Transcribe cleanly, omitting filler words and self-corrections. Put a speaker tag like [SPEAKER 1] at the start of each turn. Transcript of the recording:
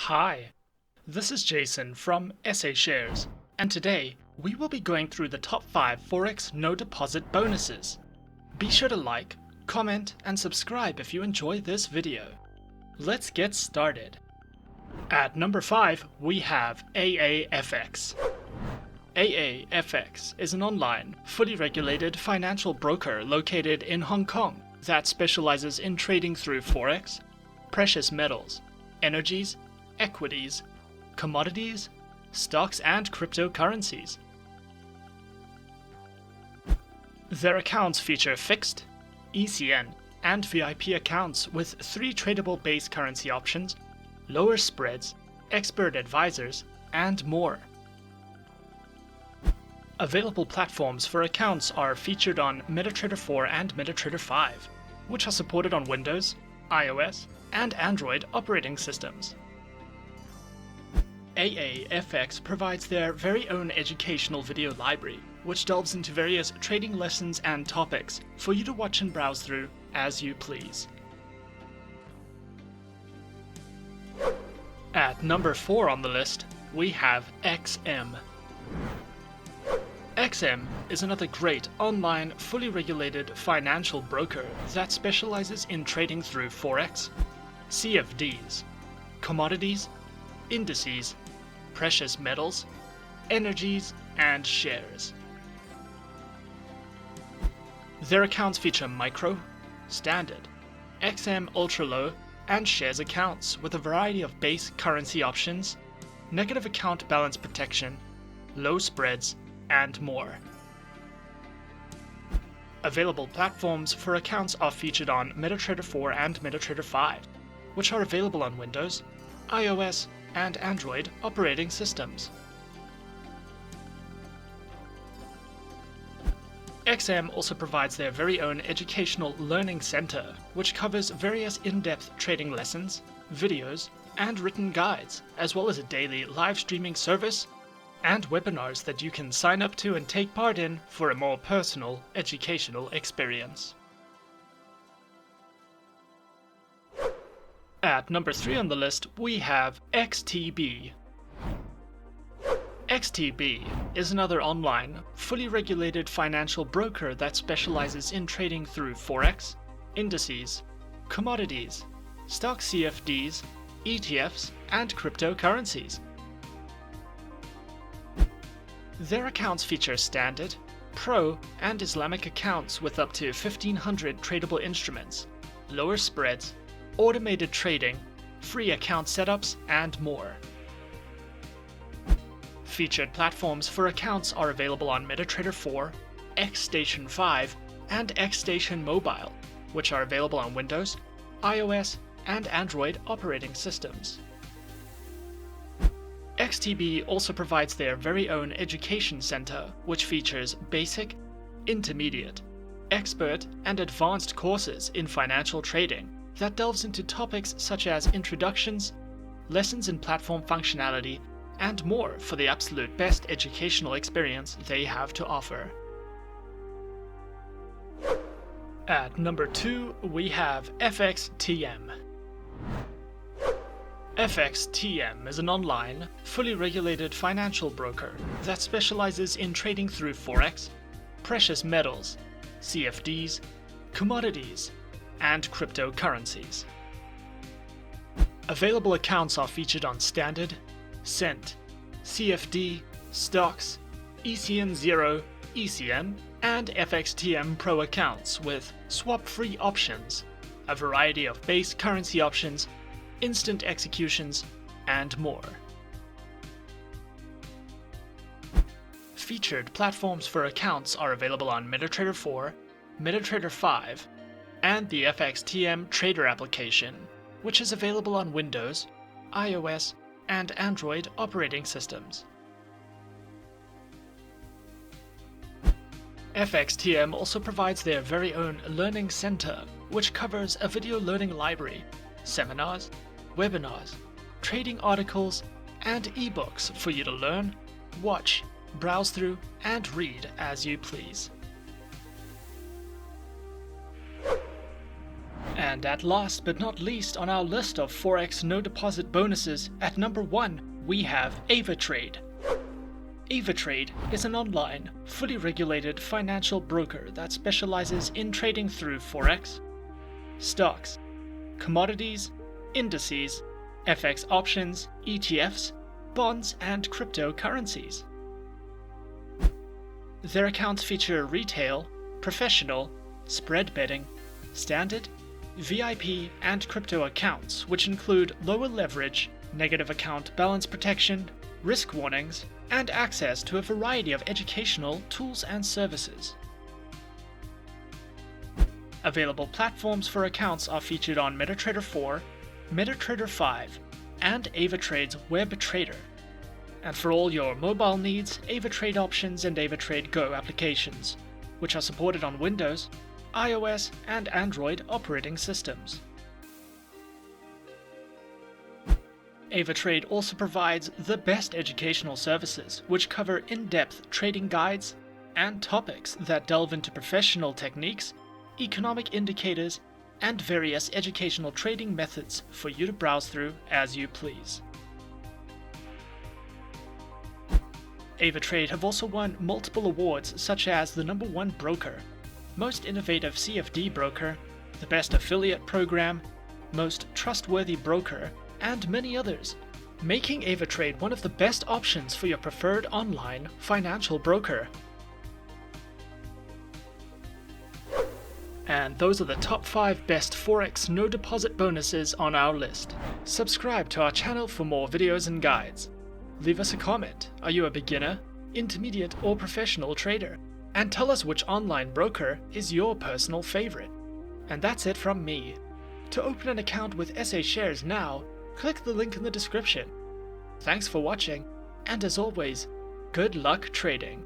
[SPEAKER 1] Hi, this is Jason from SA Shares, and today we will be going through the top 5 Forex No Deposit Bonuses. Be sure to like, comment, and subscribe if you enjoy this video. Let's get started. At number 5, we have AAFX. AAFX is an online, fully regulated financial broker located in Hong Kong that specializes in trading through Forex, precious metals, energies, equities, commodities, stocks, and cryptocurrencies. Their accounts feature fixed, ECN, and VIP accounts with 3 tradable base currency options, lower spreads, expert advisors, and more. Available platforms for accounts are featured on MetaTrader 4 and MetaTrader 5, which are supported on Windows, iOS, and Android operating systems. AAFX provides their very own educational video library, which delves into various trading lessons and topics for you to watch and browse through as you please. At number 4 on the list, we have XM. XM is another great online, fully regulated financial broker that specializes in trading through Forex, CFDs, commodities, indices, precious metals, energies, and shares. Their accounts feature micro, standard, XM ultra low, and shares accounts with a variety of base currency options, negative account balance protection, low spreads, and more. Available platforms for accounts are featured on MetaTrader 4 and MetaTrader 5, which are available on Windows, iOS, and Android operating systems. XM also provides their very own educational learning center, which covers various in-depth trading lessons, videos, and written guides, as well as a daily live streaming service and webinars that you can sign up to and take part in for a more personal educational experience. At number 3 on the list, we have XTB. XTB is another online, fully regulated financial broker that specializes in trading through Forex, indices, commodities, stock CFDs, ETFs, and cryptocurrencies. Their accounts feature standard, pro, and Islamic accounts with up to 1,500 tradable instruments, lower spreads, automated trading, free account setups, and more. Featured platforms for accounts are available on MetaTrader 4, XStation 5, and XStation Mobile, which are available on Windows, iOS, and Android operating systems. XTB also provides their very own education center, which features basic, intermediate, expert, and advanced courses in financial trading that delves into topics such as introductions, lessons in platform functionality, and more for the absolute best educational experience they have to offer. At number 2, we have FXTM. FXTM is an online, fully regulated financial broker that specializes in trading through Forex, precious metals, CFDs, commodities, and cryptocurrencies. Available accounts are featured on Standard, Cent, CFD, Stocks, ECN 0, ECN, and FXTM Pro accounts with swap-free options, a variety of base currency options, instant executions, and more. Featured platforms for accounts are available on MetaTrader 4, MetaTrader 5, and the FXTM Trader application, which is available on Windows, iOS, and Android operating systems. FXTM also provides their very own learning center, which covers a video learning library, seminars, webinars, trading articles, and ebooks for you to learn, watch, browse through, and read as you please. And at last but not least on our list of Forex No Deposit Bonuses, at number 1 we have Avatrade. Avatrade is an online, fully regulated financial broker that specializes in trading through Forex, stocks, commodities, indices, FX options, ETFs, bonds, and cryptocurrencies. Their accounts feature retail, professional, spread betting, standard, VIP, and crypto accounts, which include lower leverage, negative account balance protection, risk warnings, and access to a variety of educational tools and services. Available platforms for accounts are featured on MetaTrader 4, MetaTrader 5, and Avatrade's Web Trader. And for all your mobile needs, Avatrade Options and Avatrade Go applications, which are supported on Windows, iOS, and Android operating systems. Avatrade also provides the best educational services, which cover in-depth trading guides and topics that delve into professional techniques, economic indicators, and various educational trading methods for you to browse through as you please. Avatrade have also won multiple awards such as the #1 broker, most innovative CFD broker, the best affiliate program, most trustworthy broker, and many others, making Avatrade one of the best options for your preferred online financial broker. And those are the top 5 best Forex no deposit bonuses on our list. Subscribe to our channel for more videos and guides. Leave us a comment. Are you a beginner, intermediate, or professional trader? And tell us which online broker is your personal favorite. And that's it from me. To open an account with SA Shares now, click the link in the description. Thanks for watching, and as always, good luck trading.